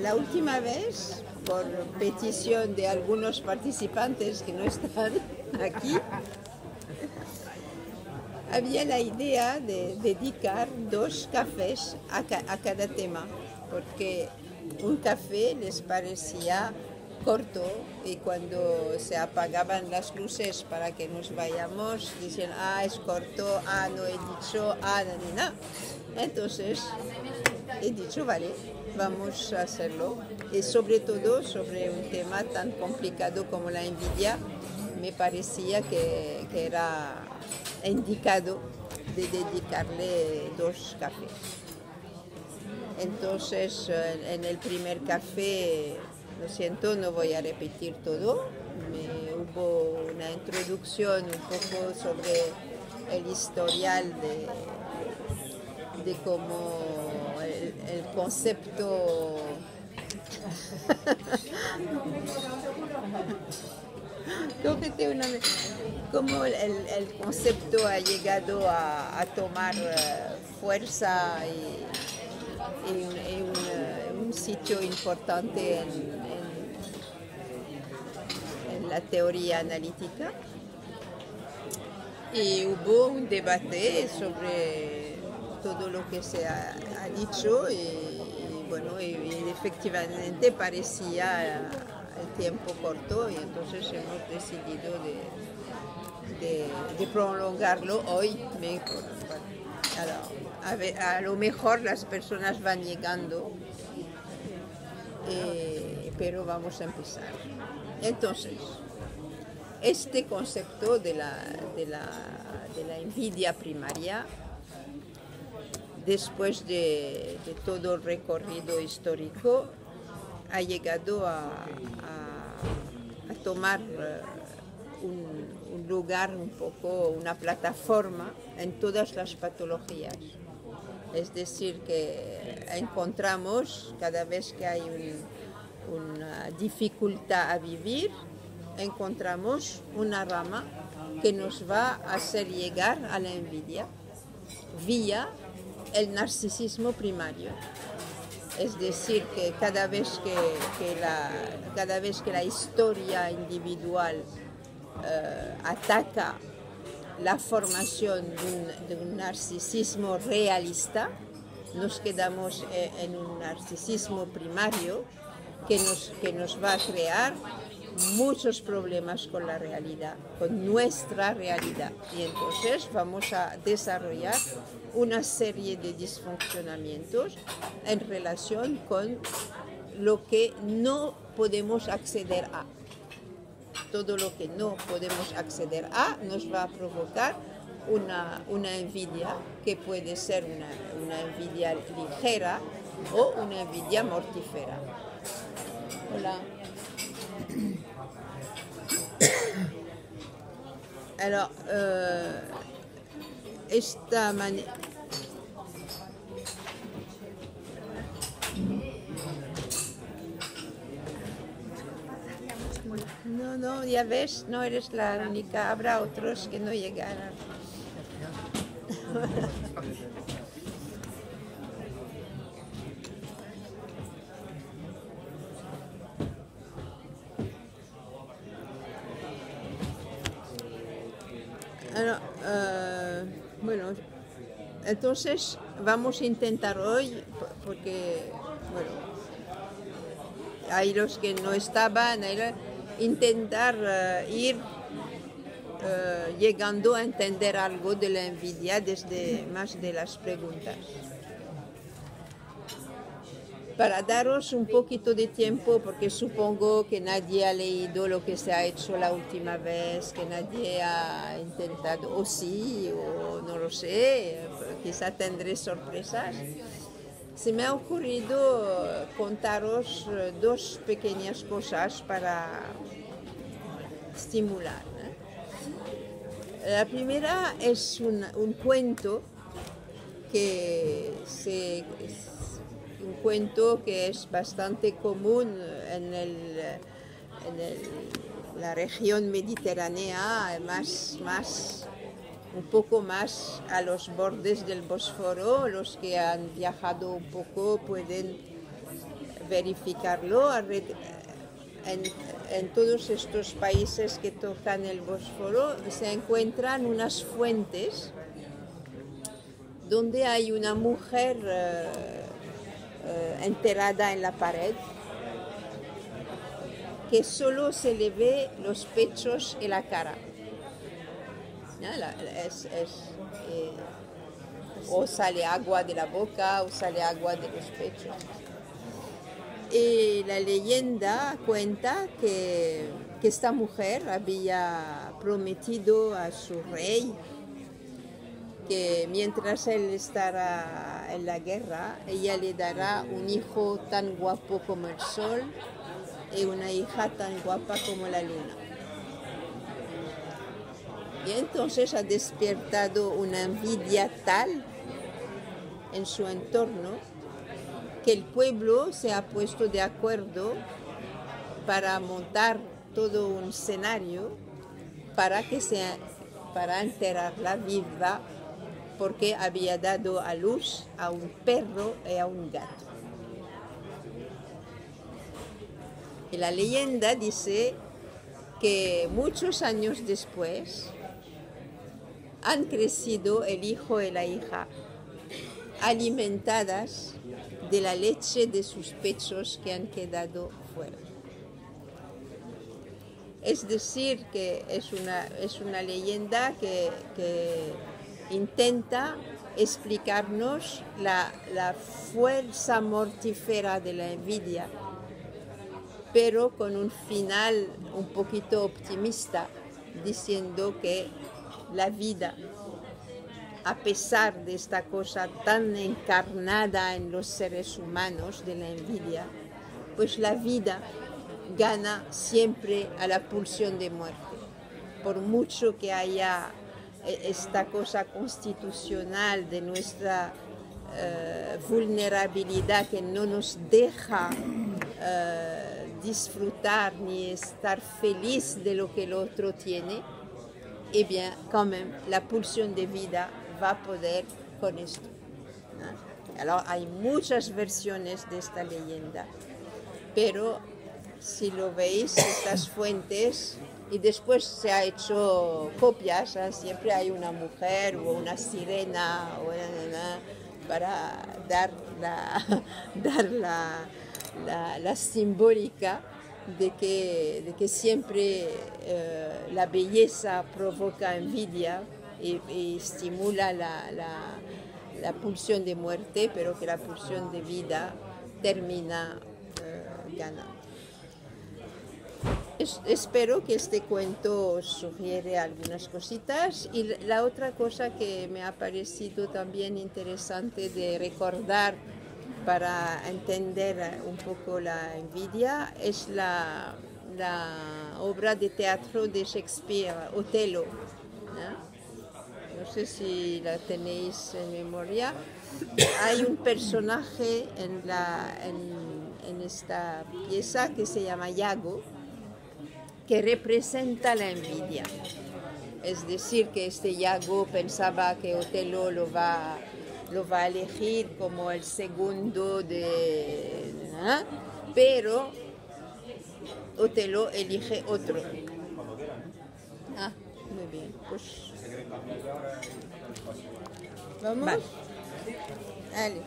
La última vez, por petición de algunos participantes que no están aquí, había la idea de dedicar 2 cafés a cada tema, porque un café les parecía corto y cuando se apagaban las luces para que nos vayamos, decían, es corto, no he dicho, no. Entonces he dicho, vale, vamos a hacerlo. Y sobre todo sobre un tema tan complicado como la envidia, me parecía que era indicado de dedicarle 2 cafés. Entonces, en el primer café, lo siento, no voy a repetir todo, hubo una introducción un poco sobre el historial de cómo el concepto cómo el concepto ha llegado a tomar fuerza y un sitio importante en la teoría analítica. Y hubo un debate sobre todo lo que se ha dicho y efectivamente parecía el tiempo corto y entonces hemos decidido de prolongarlo hoy. A lo mejor las personas van llegando, pero vamos a empezar. Entonces, este concepto de la envidia primaria, después de todo el recorrido histórico, ha llegado a tomar un lugar un poco, una plataforma en todas las patologías. Es decir, que encontramos cada vez que hay una dificultad a vivir, encontramos una rama que nos va a hacer llegar a la envidia vía el narcisismo primario. Es decir, que cada vez que la historia individual ataca la formación de un narcisismo realista, nos quedamos en un narcisismo primario que nos va a crear muchos problemas con la realidad, con nuestra realidad. Y entonces vamos a desarrollar una serie de disfuncionamientos en relación con lo que no podemos acceder a. Todo lo que no podemos acceder a nos va a provocar una envidia que puede ser una envidia ligera o una envidia mortífera. Hola. Alors, esta manera... No, ya ves, no eres la única, habrá otros que no llegarán. Bueno, entonces vamos a intentar hoy, porque, bueno, hay los que no estaban, intentar ir llegando a entender algo de la envidia desde más de las preguntas. Para daros un poquito de tiempo, porque supongo que nadie ha leído lo que se ha hecho la última vez, que nadie ha intentado, o sí, o no lo sé, quizá tendré sorpresas. Se me ha ocurrido contaros 2 pequeñas cosas para estimular. La primera es un cuento un cuento que es bastante común en la región mediterránea, un poco más a los bordes del Bósforo. Los que han viajado un poco pueden verificarlo en todos estos países que tocan el Bósforo. Se encuentran unas fuentes donde hay una mujer enterrada en la pared, que solo se le ve los pechos y la cara. ¿No? O sale agua de la boca o sale agua de los pechos. Y la leyenda cuenta que esta mujer había prometido a su rey que mientras él estará en la guerra, ella le dará un hijo tan guapo como el sol y una hija tan guapa como la luna. Y entonces ha despertado una envidia tal en su entorno que el pueblo se ha puesto de acuerdo para montar todo un escenario para enterrarla viva, porque había dado a luz a un perro y a un gato. Y la leyenda dice que muchos años después han crecido el hijo y la hija, alimentadas de la leche de sus pechos que han quedado fuera. Es decir, que es una leyenda que intenta explicarnos la fuerza mortífera de la envidia, pero con un final un poquito optimista, diciendo que la vida, a pesar de esta cosa tan encarnada en los seres humanos de la envidia, pues la vida gana siempre a la pulsión de muerte. Por mucho que haya esta cosa constitucional de nuestra vulnerabilidad que no nos deja disfrutar ni estar feliz de lo que el otro tiene, eh bien, quand même, la pulsión de vida va a poder con esto, ¿no? Alors, hay muchas versiones de esta leyenda, pero si lo veis, estas fuentes, y después se ha hecho copias, ¿eh? Siempre hay una mujer o una sirena para dar la simbólica de que siempre la belleza provoca envidia y estimula la pulsión de muerte, pero que la pulsión de vida termina ganando. Espero que este cuento os sugiere algunas cositas, y la otra cosa que me ha parecido también interesante de recordar para entender un poco la envidia es la obra de teatro de Shakespeare, Otelo, ¿no? No sé si la tenéis en memoria. Hay un personaje en esta pieza que se llama Iago, que representa la envidia. Es decir, que este Iago pensaba que Otelo lo va a elegir como el segundo ¿no? Pero Otelo elige otro. Muy bien, pues vamos. Vale. Allez.